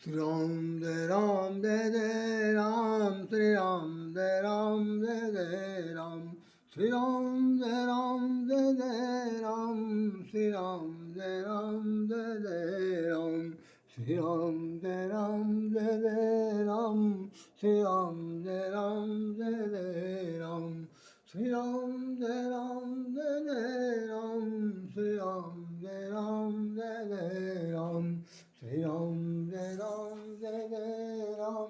Shri Ram Jai Ram Jai Jai Ram, Shri Ram Jai Ram Jai Jai Ram, Shri Ram Jai Ram Jai Jai Ram, Shri Ram Jai Ram Jai Jai Ram, Shri Ram Jai Ram Jai Jai Ram, Shri Ram Jai Ram Jai Jai Ram, Shri Ram Jai Ram Jai Jai Ram, Shri Ram Jai Ram Jai Jai Ram,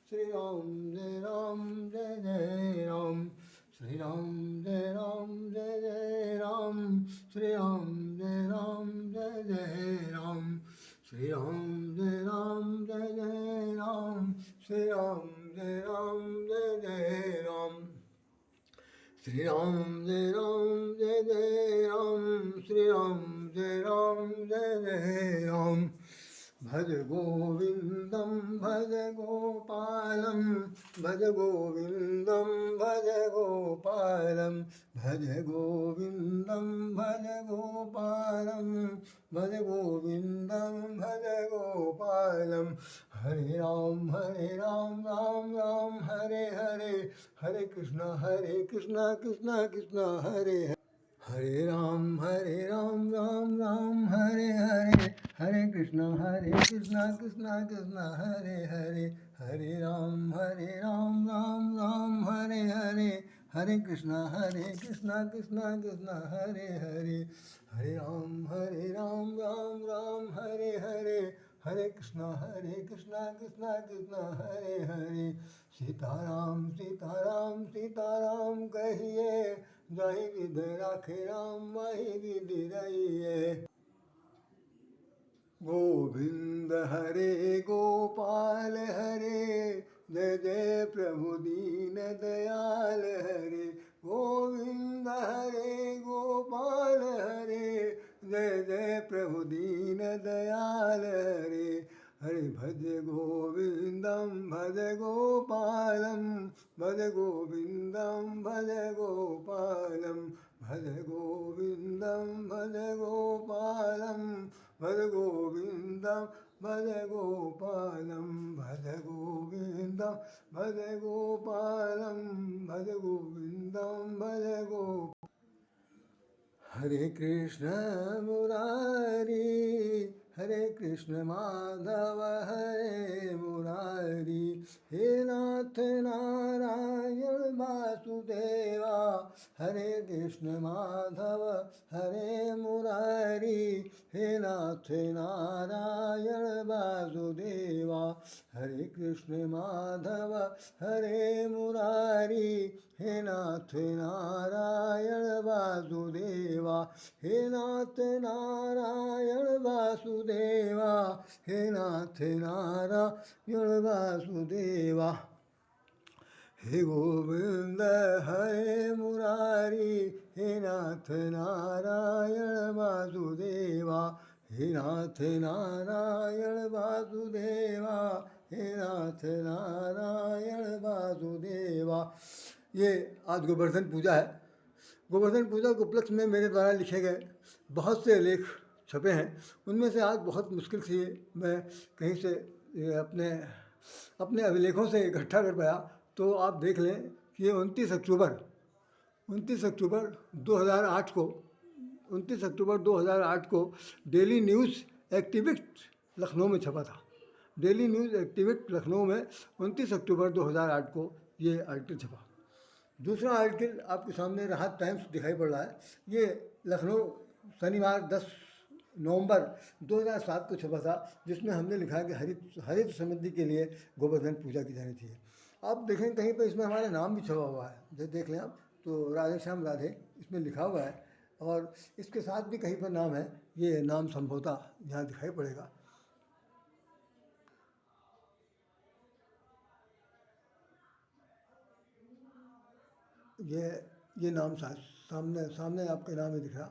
Shri Ram Jai Ram Jai Jai Ram, Shri Ram Jai Ram Jai Jai Ram, Shri Ram Jai Ram Jai Jai Ram, Shri Ram Jai Ram Jai Jai Ram, Shri Ram Jai Ram Jai Jai Ram, Shri Ram Jai Ram Jai Jai Ram, Shri Ram Jai Ram Jai Jai Ram, Shri Ram Jai Ram Jai Jai Ram. भज गोविंदम भज गोपालम, भज गोविंदम भज गोपालम, भज गोविंदम भज गोपालम, भज गोविंदम भज गोपालम. हरे राम राम राम हरे हरे, हरे Krishna Krishna Krishna Hare Hare. Hare Ram Ram Ram Hare Hare, हरे कृष्णा कृष्णा कृष्णा हरे हरे. हरे राम राम राम हरे हरे, हरे कृष्णा कृष्णा कृष्णा हरे हरे. हरे राम राम राम हरे हरे, हरे कृष्णा कृष्णा कृष्णा हरे हरे. सीताराम सीताराम सीताराम कहिए, जाहि विध राखे राम माहि विधि रहिए. गोविंद हरे गोपाल हरे, जय जय प्रभु दीन दयाल हरे. गोविंद हरे गोपाल हरे, जय जय प्रभु दीन दयाल हरे. हरे भज गोविंदम भज गोपालम, भज गोविंदम भज गोपालम, भज गोविंदम भज गोपालम, भज गोविंदम भज गोपालम, भज गोविंदम भज गोपालम, भज गोविंदम भज गोपालम. हरे कृष्ण मुरारी, हरे कृष्ण माधव हरे मुरारी. हे नाथ नारायण वासुदेवा, हरे कृष्ण माधव हरे मुरारी. हे नाथ नारायण वासुदेवा, हरे कृष्ण माधव हरे मुरारी. हे नाथ नारायण वासुदेवा, हे नाथ नारायण वासुदेवा, हे नाथ नारायण वासुदेवा. हे गोविंद हरे मुरारी, हे नाथ नारायण वासुदेवा, हे नाथ नारायण वासुदेवा, हे नाथ नारायण वासुदेवा. ये आज गोवर्धन पूजा है. गोवर्धन पूजा के उपलक्ष्य में मेरे द्वारा लिखे गए बहुत से लेख छपे हैं. उनमें से आज बहुत मुश्किल से मैं कहीं से अपने अपने अभिलेखों से इकट्ठा कर पाया. तो आप देख लें कि ये 29 अक्टूबर 2008 को 29 अक्टूबर 2008 को डेली न्यूज़ एक्टिविस्ट लखनऊ में छपा था. डेली न्यूज़ एक्टिविस्ट लखनऊ में 29 अक्टूबर 2008 को ये आर्टिकल छपा. दूसरा आर्टिकल आपके सामने राहत टाइम्स दिखाई पड़ रहा है. ये लखनऊ शनिवार 10 नवंबर 2007 को छपा था, जिसमें हमने लिखा है कि हरित समृद्धि के लिए गोवर्धन पूजा की जानी चाहिए. आप देखें कहीं पर इसमें हमारा नाम भी छपा हुआ है. जब देख लें आप तो राधे श्याम राधे इसमें लिखा हुआ है, और इसके साथ भी कहीं पर नाम है. ये नाम संभवतः यहाँ दिखाई पड़ेगा. ये नाम सामने आपके नाम ही दिख रहा.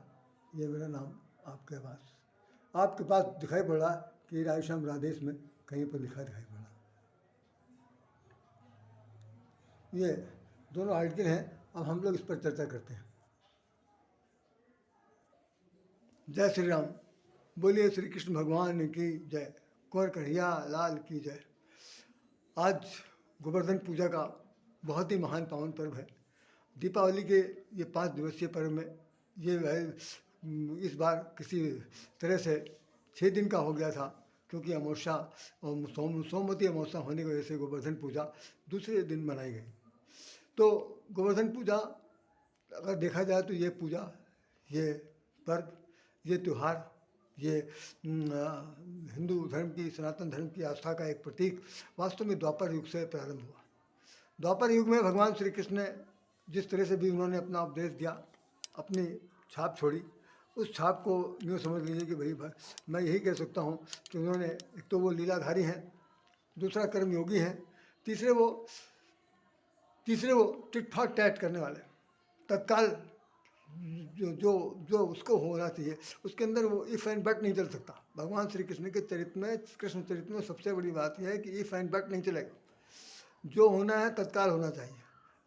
ये मेरा नाम आपके पास दिखाई पड़ रहा है कि राधेश्याम राधे इसमें कहीं पर लिखा दिखाई पड़ रहा. ये दोनों आर्टिकल हैं. अब हम लोग इस पर चर्चा करते हैं. जय श्री राम. बोलिए श्री कृष्ण भगवान की जय. कुंवर कन्हैया लाल की जय। आज गोवर्धन पूजा का बहुत ही महान पावन पर्व है। दीपावली के ये 5 दिवसीय पर्व में ये इस बार किसी तरह से 6 दिन का हो गया था, क्योंकि अमावस्या और सोमवती अमावस्या होने की वजह से गोवर्धन पूजा दूसरे दिन मनाई गई। तो गोवर्धन पूजा अगर देखा जाए तो ये पूजा, ये पर्व, ये त्यौहार, ये हिंदू धर्म की, सनातन धर्म की आस्था का एक प्रतीक वास्तव में द्वापर युग से प्रारंभ हुआ। द्वापर युग में भगवान श्री कृष्ण ने जिस तरह से भी उन्होंने अपना उपदेश दिया, अपनी छाप छोड़ी, उस छाप को यूँ समझ लीजिए कि भाई मैं यही कह सकता हूँ कि उन्होंने, एक तो वो लीलाधारी हैं, दूसरा कर्मयोगी हैं, तीसरे वो टिट फॉर टैट करने वाले, तत्काल जो जो जो उसको होना चाहिए उसके अंदर वो इफ़ एंड बट नहीं चल सकता। भगवान श्री कृष्ण के चरित्र में, कृष्ण चरित्र में सबसे बड़ी बात यह है कि इफ़ एंड बट नहीं चलेगा, जो होना है तत्काल होना चाहिए।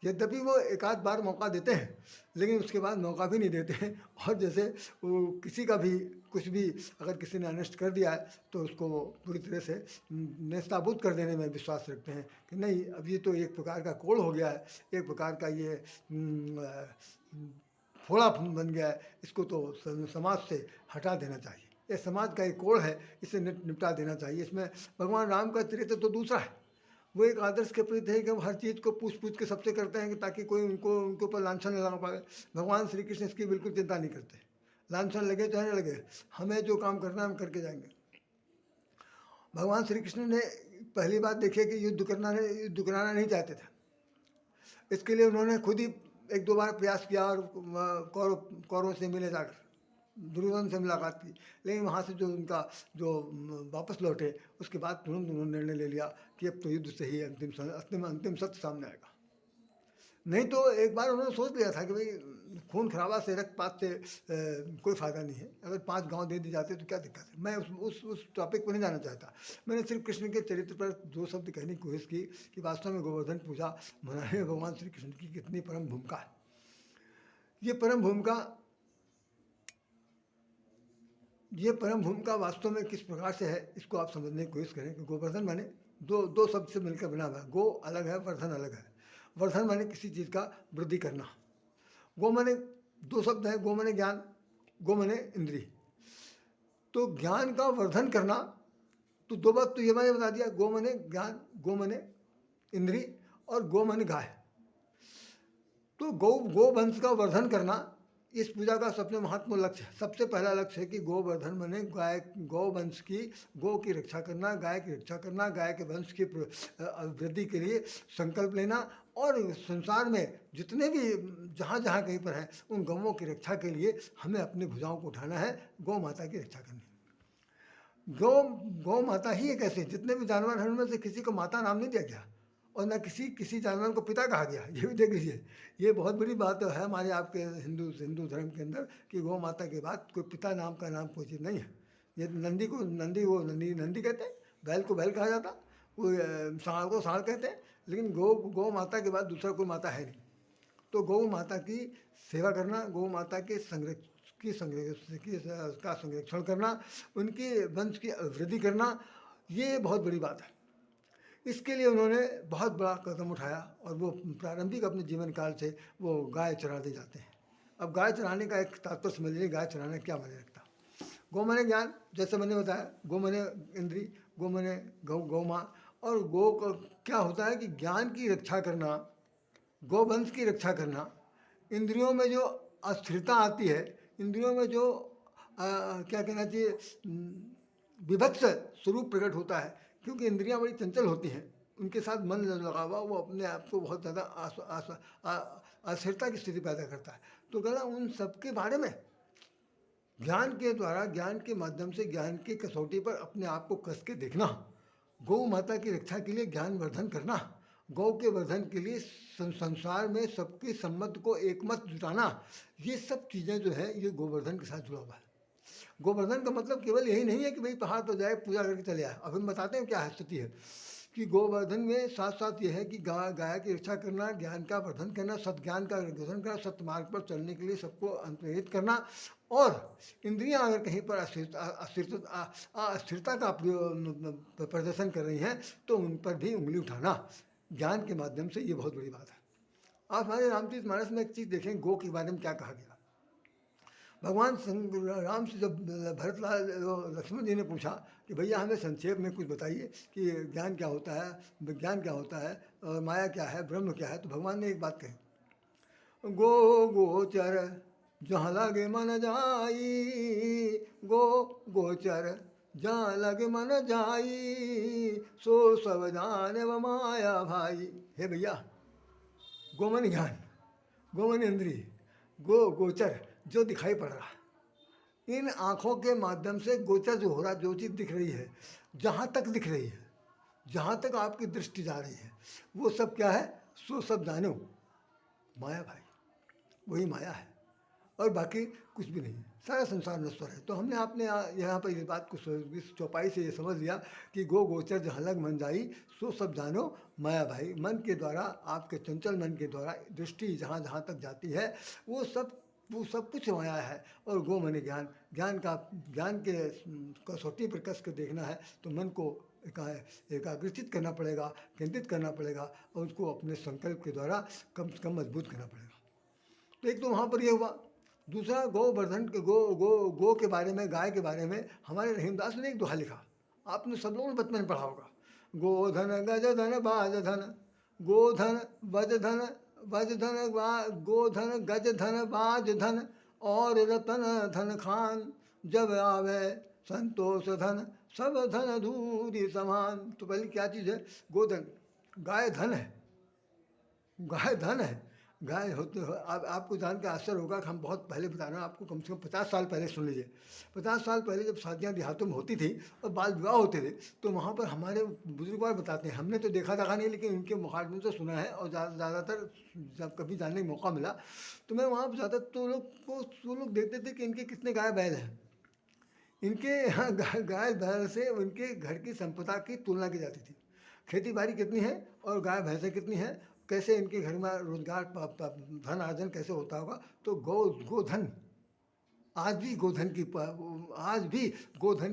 यद्यपि वो एक आध बार मौका देते हैं, लेकिन उसके बाद मौका भी नहीं देते हैं। और जैसे वो किसी का भी कुछ भी अगर किसी ने अनिष्ट कर दिया है तो उसको वो पूरी तरह से नेस्ताबूद कर देने में विश्वास रखते हैं कि नहीं, अब ये तो एक प्रकार का कोड़ हो गया है, एक प्रकार का ये फोड़ा बन गया है, इसको तो समाज से हटा देना चाहिए। ये समाज का एक कोड़ है, इसे निपटा देना चाहिए। इसमें भगवान राम का चरित्र तो दूसरा है। वो एक आदर्श के प्रति है कि वो हर चीज़ को पूछ के सबसे करते हैं कि ताकि कोई उनके ऊपर लांछन न लगा पाए। भगवान श्री कृष्ण इसकी बिल्कुल चिंता नहीं करते। लांछन लगे चाहे न लगे, हमें जो काम करना है हम करके जाएंगे। भगवान श्री कृष्ण ने पहली बात देखी कि युद्ध कराना नहीं चाहते थे। इसके लिए उन्होंने खुद ही 1-2 बार प्रयास किया और कौरवों से मिले जाकर दुर्योधन से मुलाकात की, लेकिन वहाँ से जो वापस लौटे उसके बाद तुरंत उन्होंने निर्णय ले लिया कि अब तो युद्ध से ही अंतिम सत्य सामने आएगा। नहीं तो एक बार उन्होंने सोच लिया था कि भाई खून खराबा से, रक्तपात से कोई फ़ायदा नहीं है, अगर 5 गांव दे दी जाते तो क्या दिक्कत है। मैं उस टॉपिक पर नहीं जाना चाहता। मैंने सिर्फ कृष्ण के चरित्र पर 2 शब्द कहने की कोशिश की कि वास्तव में गोवर्धन पूजा मनाने में भगवान श्री कृष्ण की कितनी परम भूमिका है। ये परम भूमिका वास्तव में किस प्रकार से है, इसको आप समझने की कोशिश करें कि गोवर्धन माने दो शब्द से मिलकर बना हुआ है। गो अलग है, वर्धन अलग है। वर्धन माने किसी चीज़ का वृद्धि करना। गो माने 2 शब्द है, गो माने ज्ञान, गो माने इंद्री। तो ज्ञान का वर्धन करना, तो 2 बात तो ये मैंने बता दिया, गो माने ज्ञान, गो माने इंद्री, और गो माने गाय। तो गो वंश का वर्धन करना इस पूजा का सबसे महत्वपूर्ण लक्ष्य है। सबसे पहला लक्ष्य है कि गोवर्धन माने गौ वंश की, गो की रक्षा करना, गाय की रक्षा करना, गाय के वंश की वृद्धि के लिए संकल्प लेना, और संसार में जितने भी जहाँ जहाँ कहीं पर हैं उन गौओं की रक्षा के लिए हमें अपनी भुजाओं को उठाना है, गौ माता की रक्षा करनी। गौ माता ही एक ऐसे, जितने भी जानवर हैं उनमें से किसी को माता नाम नहीं दिया गया और न किसी जानवर को पिता कहा गया। ये भी देख लीजिए, ये बहुत बड़ी बात है हमारे आपके हिंदू धर्म के अंदर कि गौ माता के बाद कोई पिता नाम का नाम कोई चीज़ नहीं है। ये नंदी कहते हैं, बैल को बैल कहा जाता, कोई सांड को सांड कहते हैं, लेकिन गौ माता के बाद दूसरा कोई माता है नहीं। तो गौ माता की सेवा करना, गौ माता के संरक्षण करना, उनके वंश की वृद्धि करना, ये बहुत बड़ी बात है। इसके लिए उन्होंने बहुत बड़ा कदम उठाया और वो प्रारंभिक अपने जीवन काल से वो गाय चराते जाते हैं। अब गाय चराने का एक तात्पर्य समझ लीजिए, गाय चराना क्या माने रखता। गौ माने ज्ञान, जैसे मैंने बताया, गौ माने इंद्री, गौ माने गौ माँ, और गौ का क्या होता है कि ज्ञान की रक्षा करना, गौवंश की रक्षा करना, इंद्रियों में जो अस्थिरता आती है, इंद्रियों में जो क्या कहना चाहिए, विभत्स स्वरूप प्रकट होता है, क्योंकि इंद्रियां बड़ी चंचल होती हैं, उनके साथ मन लगा हुआ वो अपने आप को बहुत ज़्यादा अस्थिरता की स्थिति पैदा करता है। तो कहना उन सब के बारे में ज्ञान के द्वारा, ज्ञान के माध्यम से, ज्ञान की कसौटी पर अपने आप को कस के देखना, गौ माता की रक्षा के लिए ज्ञान वर्धन करना, गौ के वर्धन के लिए संसार में सबकी सम्मत को एकमत जुटाना, ये सब चीज़ें जो है ये गोवर्धन के साथ जुड़ा हुआ है। गोवर्धन का मतलब केवल यही नहीं है कि भाई पहाड़ पर जाए पूजा करके चले आए। अब हम बताते हैं क्या स्थिति है कि गोवर्धन में साथ साथ ये है कि गाय की रक्षा करना, ज्ञान का वर्धन करना, सत्ज्ञान का वर्धन करना, सत्य मार्ग पर चलने के लिए सबको अनुप्रेरित करना, और इंद्रियां अगर कहीं पर अस्थिरता का प्रदर्शन कर रही हैं तो उन पर भी उंगली उठाना ज्ञान के माध्यम से, ये बहुत बड़ी बात है। आप हमारे रामचरित मानस में एक चीज़ देखें, गो के बारे में क्या कहा गया। भगवान राम से जब भरतलाल लक्ष्मण जी ने पूछा कि भैया हमें संक्षेप में कुछ बताइए कि ज्ञान क्या होता है, विज्ञान क्या होता है, और माया क्या है, ब्रह्म क्या है, तो भगवान ने एक बात कही, गो गोचर जहाँ लगे मन जाई, गो गोचर जहाँ लगे मन जाई, सो सब जाने व माया भाई। हे भैया, गोमन ज्ञान, गोमन इंद्रिय, गोचर जो दिखाई पड़ रहा, इन आँखों के माध्यम से गोचर जो हो रहा, जो चीज़ दिख रही है, जहाँ तक दिख रही है, जहाँ तक आपकी दृष्टि जा रही है, वो सब क्या है, सो सब जानो माया भाई, वही माया है, और बाकी कुछ भी नहीं है, सारा संसार नश्वर है। तो हमने आपने यहाँ पर इस बात को इस चौपाई से ये समझ लिया कि गो गोचर जहाँ लग मन जाई, सो सब जानो माया भाई। मन के द्वारा, आपके चंचल मन के द्वारा दृष्टि जहाँ जहाँ तक जाती है वो सब कुछ माया है। और गो मने ज्ञान, ज्ञान के कसौटी पर कस कर देखना है तो मन को एकाग्रचित करना पड़ेगा, केंद्रित करना पड़ेगा, और उसको अपने संकल्प के द्वारा कम से कम मजबूत करना पड़ेगा। तो एक तो वहाँ पर ये हुआ। दूसरा, गोवर्धन के गो के बारे में, गाय के बारे में हमारे रहीमदास ने एक दोहा लिखा, आपने सब लोगों ने बचपन में पढ़ा होगा, गोधन गज धन बाज धन, गोधन वज धन वज धन, गोधन गज धन बाज धन, और रतन धन खान, जब आवे संतोष धन, सब धन धूरी समान। तो पहले क्या चीज़ है, गोधन, गाय धन है, गाय धन है। गाय होते हो, आपको जान के आश्चर्य होगा कि हम बहुत पहले बता रहे हैं आपको, कम से कम 50 साल पहले सुन लीजिए। 50 साल पहले जब शादियाँ देहातों में होती थी और बाल विवाह होते थे, तो वहाँ पर हमारे बुजुर्गवार बताते हैं, हमने तो देखा नहीं, लेकिन उनके मुखातिब से सुना है, और ज़्यादातर जब कभी जानने का मौका मिला तो मैं वहाँ पर जाता, तो वो लोग देखते थे कि इनके कितने गाय बैल हैं। इनके यहाँ गाय बैल से उनके घर की संपदा की तुलना की जाती थी, खेती बाड़ी कितनी है और गाय भैंसें कितनी हैं, कैसे इनके घर में रोजगार धन अर्जन कैसे होता होगा। तो गोधन, आज भी गोधन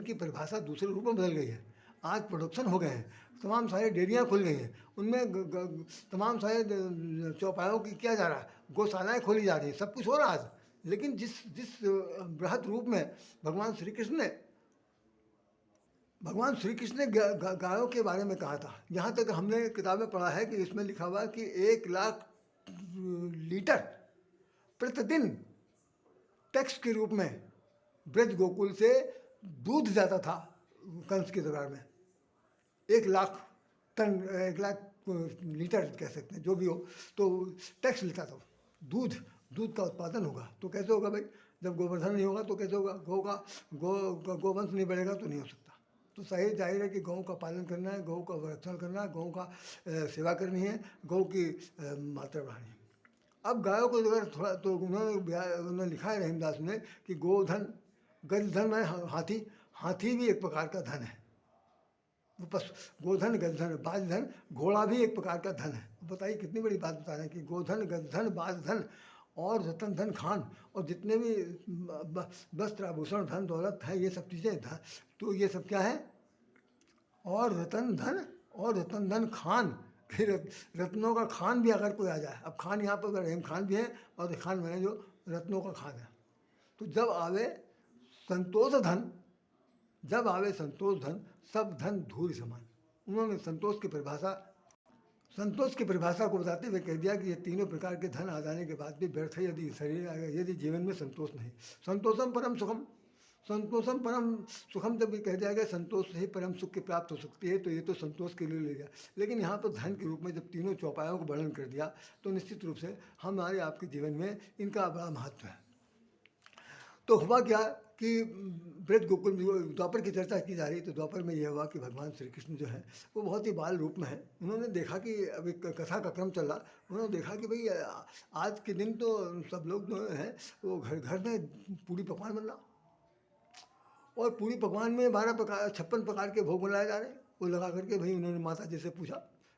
की परिभाषा दूसरे रूप में बदल गई है। आज प्रोडक्शन हो गए हैं, तमाम सारे डेयरियाँ खुल गई हैं, उनमें तमाम सारे चौपायों की किया जा रहा है, गौशालाएँ खोली जा रही हैं, सब कुछ हो रहा है आज। लेकिन जिस बृहद रूप में भगवान श्री कृष्ण ने गायों के बारे में कहा था, यहाँ तक हमने किताबें पढ़ा है कि इसमें लिखा हुआ कि 1 लाख लीटर प्रतिदिन टैक्स के रूप में ब्रज गोकुल से दूध जाता था कंस के दरबार में। 1 लाख टन, 1 लाख लीटर कह सकते हैं, जो भी हो, तो टैक्स लेता था। दूध का उत्पादन होगा तो कैसे होगा भाई, जब गोवर्धन नहीं होगा तो कैसे होगा, गोवंश नहीं बढ़ेगा तो नहीं हो सकता। तो सही जाहिर है कि गौ का पालन करना है, गौ का संरक्षण करना है, गौ का सेवा करनी है, गौ की मात्रा बढ़ानी है। अब गायों को अगर थोड़ा, तो उन्होंने लिखा है रहीमदास ने कि गोधन गजधन है, हाथी भी एक प्रकार का धन है। वो गोधन गजधन बाजधन, घोड़ा भी एक प्रकार का धन है। बताइए कितनी बड़ी बात बता रहे हैं कि गोधन गजधन बाजधन और रतन धन खान, और जितने भी वस्त्र आभूषण धन दौलत है, ये सब चीज़ें तो ये सब क्या है, और रतन धन खान, फिर रत्नों का खान भी अगर कोई आ जाए, अब खान यहाँ पर रहीम खान भी है, और खान मैंने जो रत्नों का खान है। तो जब आवे संतोष धन, सब धन धूल समान। उन्होंने संतोष की परिभाषा को बताते हुए कह दिया कि ये तीनों प्रकार के धन आ जाने के बाद भी व्यर्थ है यदि जीवन में संतोष नहीं। संतोषम परम सुखम जब भी कह दिया गया, संतोष से ही परम सुख की प्राप्त हो सकती है, तो ये तो संतोष के लिए ले गया। लेकिन यहाँ पर धन के रूप में जब तीनों चौपायों को वर्णन कर दिया, तो निश्चित रूप से हमारे आपके जीवन में इनका बड़ा महत्व है। तो हुआ क्या कि ब्रज गोकुल में द्वापर की चर्चा की जा रही, तो द्वापर में यह हुआ कि भगवान श्री कृष्ण जो है वो बहुत ही बाल रूप में है। उन्होंने देखा कि अब एक कथा का क्रम चल रहा, उन्होंने देखा कि भाई आज के दिन तो सब लोग जो हैं वो घर में पूड़ी पकवान बन रहा, और पूड़ी पकवान में 56 प्रकार के भोग बनाए जा रहे हैं। वो लगा करके भाई उन्होंने माता जी से पूछा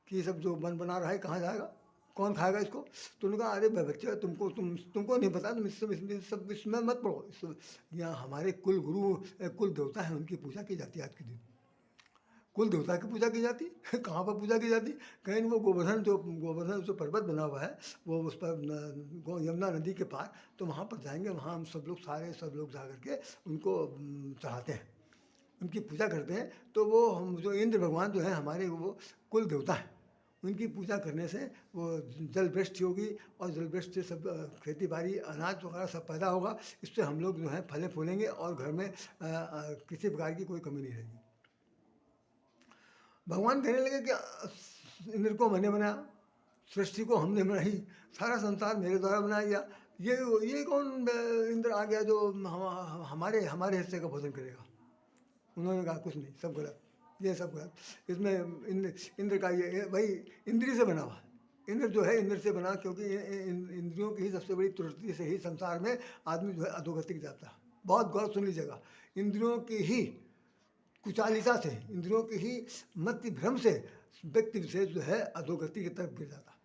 कि ये सब जो बन बना रहा है कहाँ जाएगा, कौन खाएगा इसको। तो उन्होंने कहा अरे बच्चे तुमको नहीं पता, तुम सब इसमें मत पढ़ो। यहाँ हमारे कुल गुरु कुल देवता हैं, उनकी पूजा की जाती है आज के दिन। कुल देवता की पूजा की जाती कहाँ पर पूजा की जाती? कहीं वो गोवर्धन जो पर्वत बना हुआ है वो उस पर यमुना नदी के पार, तो वहाँ पर जाएंगे, वहाँ हम सब लोग जा करके उनको चढ़ाते हैं, उनकी पूजा करते हैं। तो वो हम जो इंद्र भगवान जो है हमारे वो कुल देवता हैं, उनकी पूजा करने से वो जल वृष्टि होगी और जल वृष्टि से सब खेती बाड़ी अनाज वगैरह सब पैदा होगा। इससे हम लोग जो है फले फूलेंगे और घर में किसी प्रकार की कोई कमी नहीं रहेगी। भगवान कहने लगे कि इंद्र को मैंने बनाया, सृष्टि को हमने बनाई, सारा संसार मेरे द्वारा बनाया गया, ये कौन इंद्र आ गया जो हमारे हिस्से का भोजन करेगा? उन्होंने कहा कुछ नहीं, सब गलत, ये सब गलत। इसमें इंद्र का ये भाई इंद्री से बना हुआ, इंद्र जो है इंद्र से बना, क्योंकि इंद्रियों की ही सबसे बड़ी त्रुटि से ही संसार में आदमी जो है अधोगति जाता है। बहुत गौर सुन लीजिएगा, इंद्रियों की ही कुचालिता से, इंद्रियों की ही मति भ्रम से व्यक्ति विशेष जो है अधोगति की तरफ गिर जाता।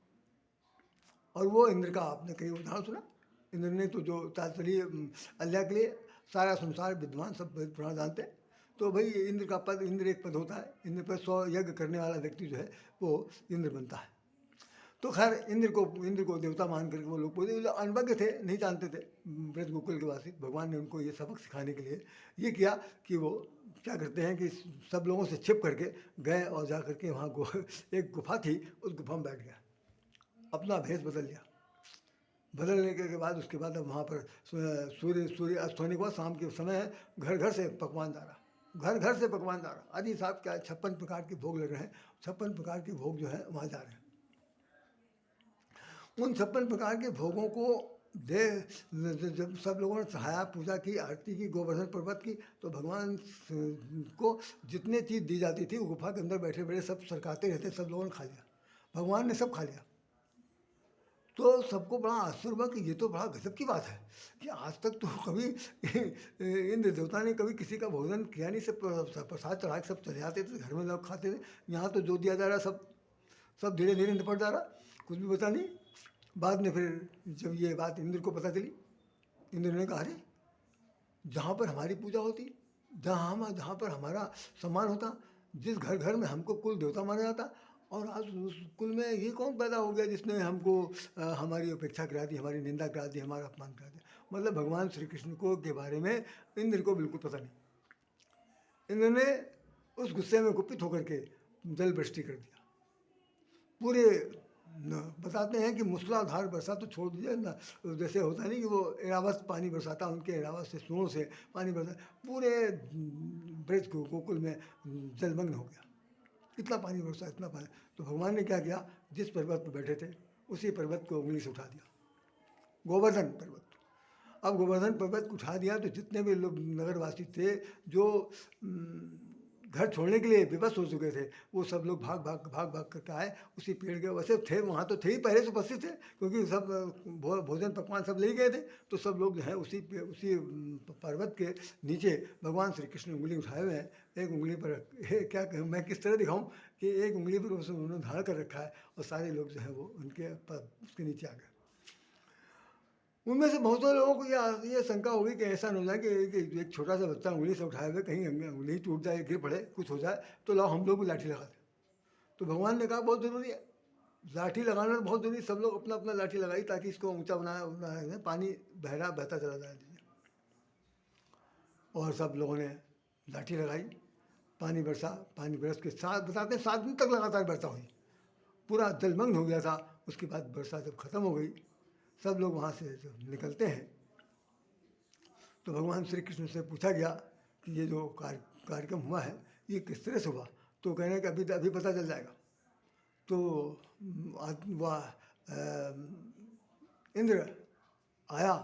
और वो इंद्र का आपने कहीं उदाहरण सुना? इंद्र ने तो जो चालचली अल्लाह के लिए सारा संसार विद्वान सब पुराण जानते हैं। तो भाई इंद्र का पद, इंद्र एक पद होता है, इंद्र पर 100 यज्ञ करने वाला व्यक्ति जो है वो इंद्र बनता है। तो खैर इंद्र को देवता मान करके वो लोग बोले, अनभिज्ञ थे, नहीं जानते थे ब्रज गोकुल के वासी। भगवान ने उनको ये सबक सिखाने के लिए ये किया कि वो क्या करते हैं कि सब लोगों से छिप करके गए और जा करके वहाँ एक गुफा थी, उस गुफा में बैठ गया, अपना भेष बदल लिया। बदलने के बाद उसके बाद अब वहाँ पर सूर्य अस्त होने के बाद शाम के समय है, घर से पकवान जा रहा, घर से पकवान जा रहा। अजी साहब क्या 56 प्रकार के भोग लग रहे हैं, 56 प्रकार के भोग जो है वहाँ जा रहे हैं। उन 56 प्रकार के भोगों को जब सब लोगों ने चढ़ाया, पूजा की, आरती की, गोवर्धन पर्वत की, तो भगवान को जितने चीज़ दी जाती थी वो गुफा के अंदर बैठे बैठे सब सरकाते रहते, सब लोगों ने खा लिया, भगवान ने सब खा लिया। तो सबको बड़ा आश्चर्य हुआ कि ये तो बड़ा गजब की बात है कि आज तक तो कभी इंद्र देवता ने कभी किसी का भोजन किया नहीं, सब प्रसाद चढ़ा के सब चले आते थे, घर में लोग खाते थे। यहाँ तो जो दिया जा रहा सब धीरे धीरे निपट जा रहा, कुछ भी पता नहीं। बाद में फिर जब ये बात इंद्र को पता चली, इंद्र ने कहा अरे जहाँ पर हमारी पूजा होती, जहाँ पर हमारा सम्मान होता, जिस घर में हमको कुल देवता माना जाता, और आज उस कुल में ये कौन पैदा हो गया जिसने हमको हमारी उपेक्षा करा दी, हमारी निंदा करा दी, हमारा अपमान करा दिया। मतलब भगवान श्री कृष्ण को के बारे में इंद्र को बिल्कुल पता नहीं। इंद्र ने उस गुस्से में कुपित होकर के जल वृष्टि कर दिया। पूरे बताते हैं कि मूसलाधार बरसा तो छोड़ दीजिए ना, जैसे होता नहीं कि वो एरावत पानी बरसाता, उनके एरावत से सूढ़ों से पानी बरसा, पूरे ब्रज गोकुल में जलमग्न हो गया। इतना पानी बरसा, इतना पानी। तो भगवान ने क्या किया, जिस पर्वत पर बैठे थे उसी पर्वत को उंगली से उठा दिया, गोवर्धन पर्वत। अब गोवर्धन पर्वत को उठा दिया तो जितने भी लोग नगरवासी थे जो घर छोड़ने के लिए विवश हो चुके थे, वो सब लोग भाग करके आए उसी पेड़ के। वैसे थे वहाँ तो थे ही, पहले से उपस्थित थे, क्योंकि सब भोजन पकवान सब ले गए थे। तो सब लोग जो है उसी पर्वत के नीचे भगवान श्री कृष्ण उंगली उठाए हुए हैं। एक उंगली पर क्या कहूँ मैं, किस तरह दिखाऊँ कि एक उंगली पर उन्होंने धारण कर रखा है और सारे लोग जो है वो उसके नीचे आ गए। उनमें से बहुत सारे लोगों को ये शंका होगी कि ऐसा न हो जाए कि एक छोटा सा बच्चा उंगली से उठाए हुए कहीं उंगली टूट जाए, गिर पड़े, कुछ हो जाए, तो लाओ हम लोग भी लाठी लगा दें। तो भगवान ने कहा बहुत ज़रूरी है, लाठी लगाना बहुत ज़रूरी। सब लोग अपना अपना लाठी लगाई ताकि इसको ऊंचा बनाया, पानी बहता चला जाए। और सब लोगों ने लाठी लगाई, पानी बरसा, पानी बरस के साथ बताते 7 दिन तक लगातार बरसा हुई, पूरा जलमग्न हो गया था। उसके बाद वर्षा जब खत्म हो गई, सब लोग वहाँ से जब निकलते हैं तो भगवान श्री कृष्ण से पूछा गया कि ये जो कार्यक्रम हुआ है ये किस तरह से हुआ। तो कहने कि अभी पता चल जाएगा। तो वह इंद्र आया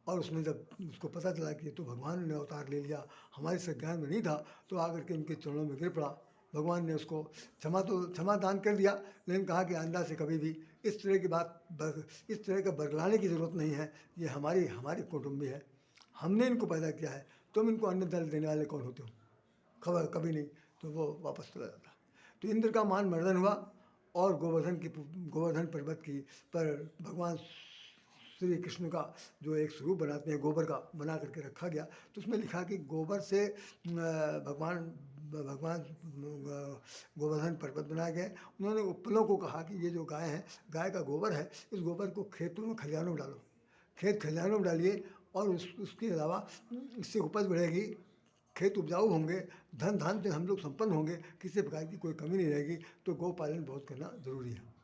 और उसने जब उसको पता चला कि तो भगवान ने अवतार ले लिया, हमारे संज्ञान में नहीं था, तो आकर के उनके चरणों में गिर पड़ा। भगवान ने उसको क्षमा दान कर दिया, लेकिन कहा कि आइंदा से कभी भी इस तरह का बरगलाने की ज़रूरत नहीं है। ये हमारी कुटुंबी है, हमने इनको पैदा किया है, तुम इनको अन्न दल देने वाले कौन होते हो, खबर कभी नहीं। तो वो वापस चला जाता। तो इंद्र का मान मर्दन हुआ और गोवर्धन पर्वत की पर भगवान श्री कृष्ण का जो एक स्वरूप बनाते हैं गोबर का बना करके रखा गया। तो उसमें लिखा कि गोबर से भगवान भगवान गोवर्धन पर्वत बनाए गए। उन्होंने उपलों को कहा कि ये जो गाय है, गाय का गोबर है, इस गोबर को खेतों में खलिहानों में डालो, खेत खलिहानों में डालिए और उसके अलावा इससे उपज बढ़ेगी, खेत उपजाऊ होंगे, धन धान से हम लोग संपन्न होंगे, किसी प्रकार की कोई कमी नहीं रहेगी। तो गौ पालन बहुत करना ज़रूरी है।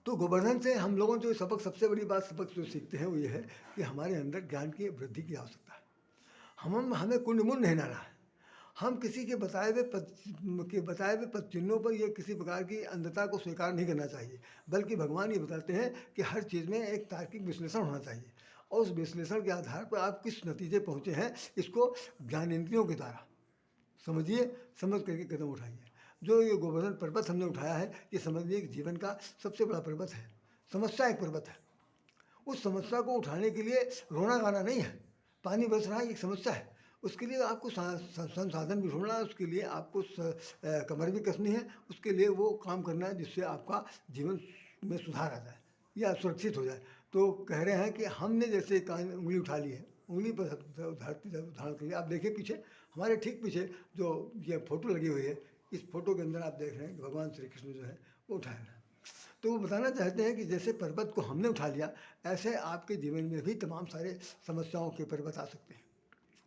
तो गोवर्धन से हम लोगों जो सबसे बड़ी बात जो सीखते हैं वो ये है कि हमारे अंदर ज्ञान की वृद्धि की आवश्यकता है। हमें कुंडमुंड नहीं लाना है। हम किसी के बताए हुए पद चिन्हों पर यह किसी प्रकार की अंधता को स्वीकार नहीं करना चाहिए, बल्कि भगवान ये बताते हैं कि हर चीज़ में एक तार्किक विश्लेषण होना चाहिए और उस विश्लेषण के आधार पर आप किस नतीजे पहुँचे हैं, इसको ज्ञानेंद्रियों के द्वारा समझिए, समझ करके कदम उठाइए। जो ये गोवर्धन पर्वत हमने उठाया है, ये समझिए कि जीवन का सबसे बड़ा पर्वत है। समस्या एक पर्वत है। उस समस्या को उठाने के लिए रोना गाना नहीं है। पानी बरस रहा है, एक समस्या है, उसके लिए आपको संसाधन भी ढूंढना है, उसके लिए आपको कमर भी कसनी है, उसके लिए वो काम करना है जिससे आपका जीवन में सुधार आ जाए या सुरक्षित हो जाए। तो कह रहे हैं कि हमने जैसे उंगली उठा ली है, उंगली पर धरती उदाहरण के लिए आप देखिए पीछे, हमारे ठीक पीछे जो ये फोटो लगी हुई है, इस फोटो के अंदर आप देख रहे हैं कि भगवान श्री कृष्ण जो है वो उठाए हैं। तो वो बताना चाहते हैं कि जैसे पर्वत को हमने उठा लिया, ऐसे आपके जीवन में भी तमाम सारे समस्याओं के पर्वत आ सकते हैं।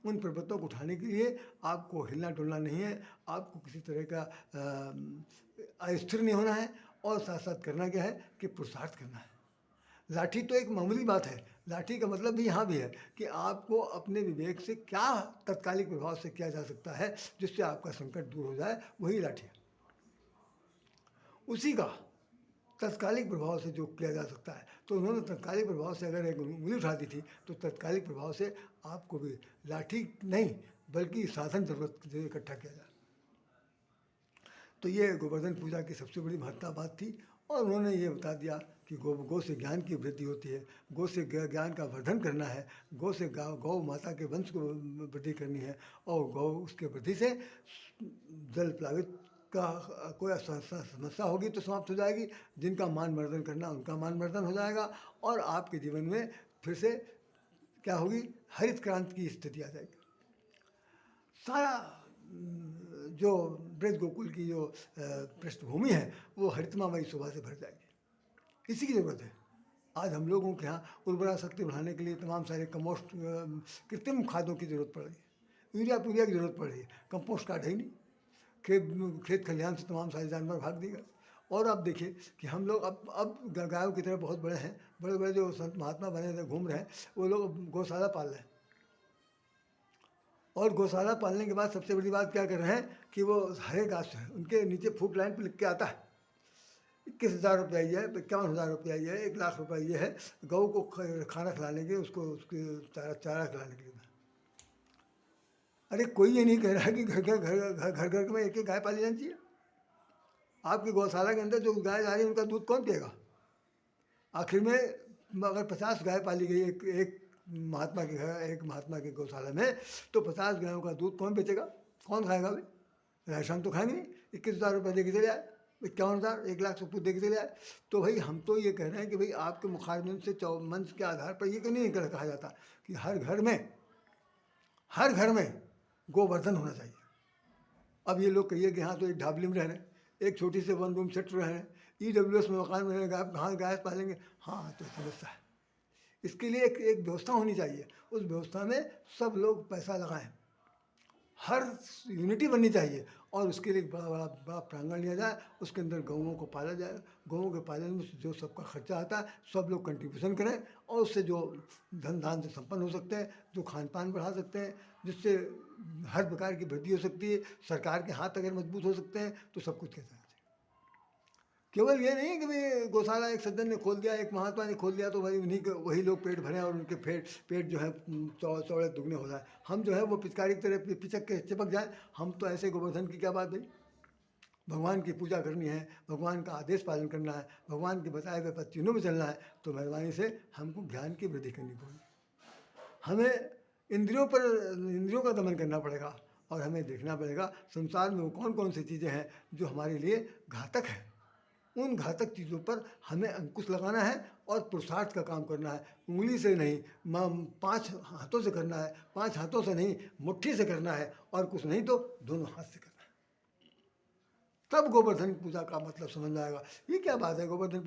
उन पर्वतों को उठाने के लिए आपको हिलना डुलना नहीं है, आपको किसी तरह का अस्थिर नहीं होना है, और साथ साथ करना क्या है कि पुरुषार्थ करना है। लाठी तो एक मामूली बात है, लाठी का मतलब भी यहाँ भी है कि आपको अपने विवेक से क्या तत्कालिक प्रभाव से किया जा सकता है जिससे आपका संकट दूर हो जाए, वही लाठी है। उसी का तत्कालिक प्रभाव से जो किया जा सकता है। तो उन्होंने तत्कालिक प्रभाव से अगर एक उंगली उठा दी थी, तो तत्कालिक प्रभाव से आपको भी लाठी नहीं बल्कि साधन जरूरत इकट्ठा किया जाए। तो ये गोवर्धन पूजा की सबसे बड़ी महत्ता बात थी। और उन्होंने ये बता दिया कि गौ से ज्ञान की वृद्धि होती है, गौ से ज्ञान का वर्धन करना है, गौ से गौ माता के वंश को वृद्धि करनी है, और गौ उसके वृद्धि से जल प्लावित का कोई समस्या होगी तो समाप्त हो जाएगी, जिनका मान मर्दन करना उनका मान मर्दन हो जाएगा, और आपके जीवन में फिर से क्या होगी, हरित क्रांति की स्थिति आ जाएगी। सारा जो ब्रज गोकुल की जो पृष्ठभूमि है वो हरितमामयी शोभा से भर जाएगी। इसी की ज़रूरत है। आज हम लोगों के यहाँ उर्वरा शक्ति बढ़ाने के लिए तमाम सारे कंपोस्ट कृत्रिम खादों की ज़रूरत पड़ रही है, यूरिया की ज़रूरत पड़ रही है। कंपोस्ट कार्ड है ही नहीं, खेत खलिहान से तमाम सारे जानवर भाग देगा। और आप देखिए कि हम लोग अब गायों की तरह बहुत बड़े हैं, बड़े बड़े जो संत महात्मा बने थे घूम रहे हैं, वो लोग गौशाला पाल रहे हैं। और गौशाला पालने के बाद सबसे बड़ी बात क्या कर रहे हैं कि वो हरे घास है, उनके नीचे फूड लाइन पर लिख के आता है 21,000 रुपया ये है, 51,000 रुपया ये है, 1,00,000 रुपया ये है गौ को खाना खिलाने के, उसको उसके चारा खिलाने के लिए। अरे कोई ये नहीं कह रहा है कि घर में एक गाय पाली जानी चाहिए। आपकी गौशाला के अंदर जो गाय जा रही है उनका दूध कौन पिएगा? आखिर में अगर 50 गाय पाली गई एक महात्मा के घर, एक महात्मा के गौशाला में, तो 50 गायों का दूध कौन बेचेगा, कौन खाएगा भाई? राशन तो खाएंगे नहीं। 21,000 रुपये दे के चले आए, 51,000, 1,00,000 रुपये दे के चले आए। तो भाई हम तो ये कह रहे हैं कि भाई आपके मुखारबिन से मंच के आधार पर ये क्यों नहीं कहा जाता कि हर घर में गोवर्धन होना चाहिए। अब ये लोग कहिए कि हाँ तो एक ढाबली में रह रहे हैं, एक छोटी से 1 रूम सेट रह रहे हैं, EWS में मकान में रह रहे हैं, कहाँ गाय पालेंगे? हाँ तो समस्या है। इसके लिए एक व्यवस्था होनी चाहिए, उस व्यवस्था में सब लोग पैसा लगाएं, हर यूनिटी बननी चाहिए, और उसके लिए बड़ा प्रांगण लिया जाए, उसके अंदर गौओं को पाला जाए। गौओं के पालन में जो सबका खर्चा आता है सब लोग कंट्रीब्यूशन करें, और उससे जो धन धान से संपन्न हो सकते हैं, जो खान पान बढ़ा सकते हैं, जिससे हर प्रकार की वृद्धि हो सकती है, सरकार के हाथ अगर मजबूत हो सकते हैं तो सब कुछ कहता है। केवल ये नहीं कि भाई गौशाला एक सज्जन ने खोल दिया, एक महात्मा ने खोल दिया तो भाई वही लोग पेट भरें और उनके पेट जो है चौड़े दुगने हो जाए, हम जो है वो पिचकारी की तरह पिचक के चिपक जाए। हम तो ऐसे गोवर्धन की क्या बात भाई? भगवान की पूजा करनी है, भगवान का आदेश पालन करना है, भगवान के बताए हुए पद चिन्हों में चलना है, तो मेहरबानी से हमको ज्ञान की वृद्धि करनी पड़ेगी। हमें इंद्रियों का दमन करना पड़ेगा, और हमें देखना पड़ेगा संसार में वो कौन कौन सी चीज़ें हैं जो हमारे लिए घातक है। उन घातक चीज़ों पर हमें अंकुश लगाना है और पुरुषार्थ का काम करना है। उंगली से नहीं, 5 हाथों से करना है, 5 हाथों से नहीं, मुट्ठी से करना है, और कुछ नहीं तो दोनों हाथ से करना है। तब गोवर्धन पूजा का मतलब समझ में आएगा। ये क्या बात है, गोवर्धन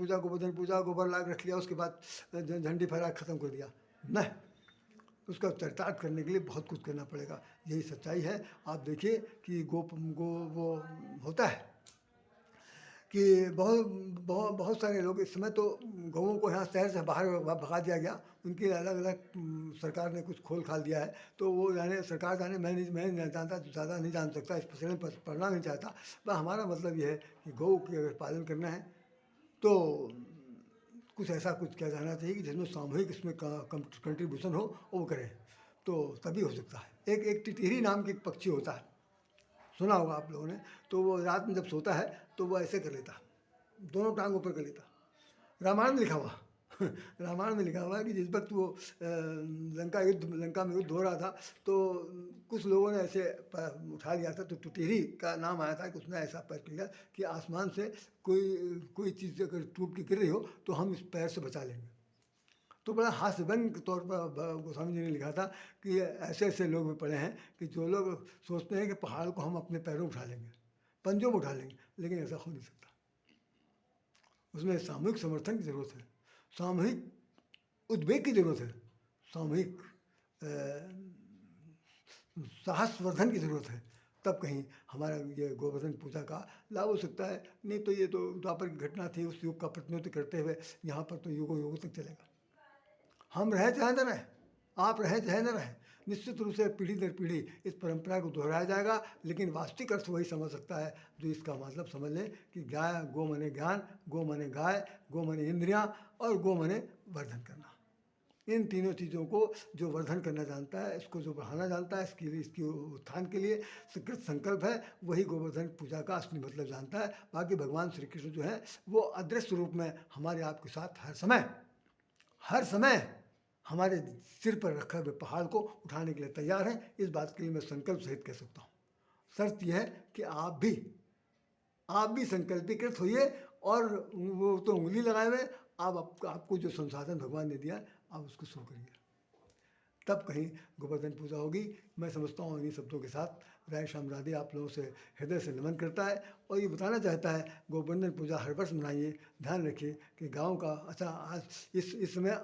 पूजा, गोबर लाग रख लिया, उसके बाद झंडी फहरा ख़त्म कर दिया? नहीं, उसका चरितार्थ करने के लिए बहुत कुछ करना पड़ेगा। यही सच्चाई है। आप देखिए कि गो वो होता है कि बहुत बहुत बहुत सारे लोग इस समय तो गौओं को यहाँ शहर से बाहर भगा दिया गया। उनके अलग अलग सरकार ने कुछ खोल खाल दिया है, तो वो जाने सरकार जाने, मैं नहीं जानता, ज़्यादा नहीं जान सकता, इस प्रश्न में पढ़ना नहीं चाहता। पर हमारा मतलब ये है कि गौ की अगर पालन करना है तो कुछ ऐसा कुछ किया जाना चाहिए कि जिसमें सामूहिक इसमें कंट्रीब्यूशन हो, वो करें, तो तभी हो सकता है। एक टिटहरी नाम के एक पक्षी होता है, सुना होगा आप लोगों ने। तो वो रात में जब सोता है तो वो ऐसे कर लेता, दोनों टांग ऊपर कर लेता। रामायण में लिखा हुआ रामायण में लिखा हुआ है कि जिस वक्त वो लंका में युद्ध हो रहा था, तो कुछ लोगों ने ऐसे उठा लिया था, तो टिटहरी का नाम आया था कि उसने ऐसा पैर किया कि आसमान से कोई चीज़ अगर टूट के गिर रही हो तो हम इस पैर से बचा लेंगे। तो बड़ा हास्यव्यंग के तौर पर गोस्वामी जी ने लिखा था कि ऐसे ऐसे लोग भी पड़े हैं कि जो लोग सोचते हैं कि पहाड़ को हम अपने पैरों में उठा लेंगे, पंजों में उठा लेंगे, लेकिन ऐसा हो नहीं सकता। उसमें सामूहिक समर्थन की ज़रूरत है, सामूहिक उद्वेग की ज़रूरत है, सामूहिक साहसवर्धन की ज़रूरत है। तब कहीं हमारा ये गोवर्धन पूजा का लाभ हो सकता है। नहीं तो ये तो द्वापर की घटना थी, उस युग का प्रतिनिधित्व करते हुए यहाँ पर तो युगों युगों तक चलेगा। हम रहे चाहे न रहे, आप रहे चाहे न रहे, निश्चित रूप से पीढ़ी दर पीढ़ी इस परंपरा को दोहराया जाएगा। लेकिन वास्तविक अर्थ वही समझ सकता है जो इसका मतलब समझ ले कि गाय, गो मने ज्ञान, गो मने गाय, गो मने इंद्रियाँ, और गो मने वर्धन करना। इन तीनों चीज़ों को जो वर्धन करना जानता है, इसको जो बढ़ाना जानता है, इसकी उत्थान के लिए सुकृत संकल्प है, वही गोवर्धन पूजा का असली मतलब जानता है। बाकी भगवान श्री कृष्ण जो है वो अदृश्य रूप में हमारे आपके साथ हर समय हमारे सिर पर रखे हुए पहाड़ को उठाने के लिए तैयार हैं। इस बात के लिए मैं संकल्प सहित कह सकता हूँ। शर्त यह है कि आप भी संकल्पीकृत होइए, और वो तो उंगली लगाए हुए, आपको जो संसाधन भगवान ने दिया आप उसको शुरू करिए, तब कहीं गोवर्धन पूजा होगी। मैं समझता हूँ इन्हीं शब्दों के साथ राय श्याम राधे आप लोगों से हृदय से नमन करता है, और ये बताना चाहता है गोवर्धन पूजा हर वर्ष मनाइए। ध्यान रखिए कि गाँव का अच्छा, आज इस समय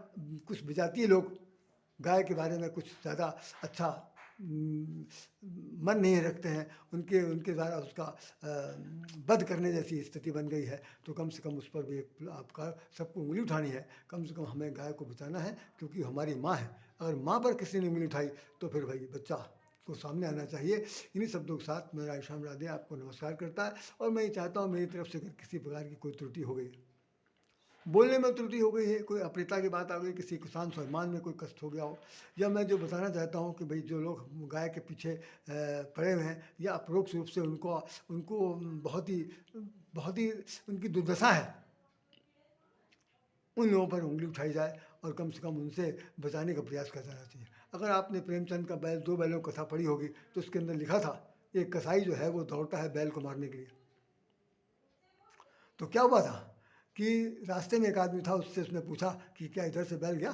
कुछ विजातीय लोग गाय के बारे में कुछ ज़्यादा अच्छा मन नहीं रखते हैं, उनके द्वारा उसका वध करने जैसी स्थिति बन गई है। तो कम से कम उस पर भी एक आपका सबको उंगली उठानी है। कम से कम हमें गाय को बचाना है, क्योंकि हमारी माँ है। अगर माँ पर किसी ने उंगली उठाई तो फिर भाई बच्चा को सामने आना चाहिए। इन्हीं शब्दों के साथ मैं राय श्याम राधे आपको नमस्कार करता है, और मैं ये चाहता हूँ मेरी तरफ से अगर किसी प्रकार की कोई त्रुटि हो गई, बोलने में त्रुटि हो गई है, कोई अप्रियता की बात आ गई, किसी किसान स्वाभिमान में कोई कष्ट हो गया हो, या मैं जो बताना चाहता हूँ कि भाई जो लोग गाय के पीछे पड़े हुए हैं, या अप्रोक्ष रूप से उनको बहुत ही उनकी दुर्दशा है, उन लोगों पर उंगली उठाई जाए और कम से कम उनसे बचाने का प्रयास किया जाना चाहिए। अगर आपने प्रेमचंद का बैल, 2 बैलों की कथा पढ़ी होगी, तो उसके अंदर लिखा था एक कसाई जो है वो दौड़ता है बैल को मारने के लिए। तो क्या हुआ था कि रास्ते में एक आदमी था, उससे उसने पूछा कि क्या इधर से बैल गया?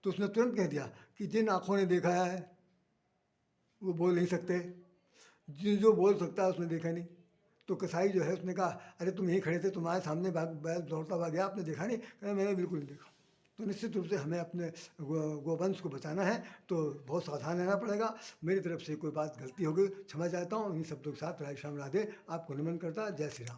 तो उसने तुरंत कह दिया कि जिन आँखों ने देखा है वो बोल नहीं सकते, जो बोल सकता है उसने देखा नहीं। तो कसाई जो है उसने कहा, अरे तुम यहीं खड़े थे, तुम्हारे सामने बैल दौड़ता हुआ गया, आपने देखा नहीं? कहना मैंने बिल्कुल नहीं देखा। तो निश्चित रूप से हमें अपने गोवंश को बचाना है, तो बहुत सावधान रहना पड़ेगा। मेरी तरफ से कोई बात गलती हो गई, क्षमा चाहता हूँ। इन्हीं शब्दों के साथ राय श्याम राधे आपको नमन करता। जय श्री राम।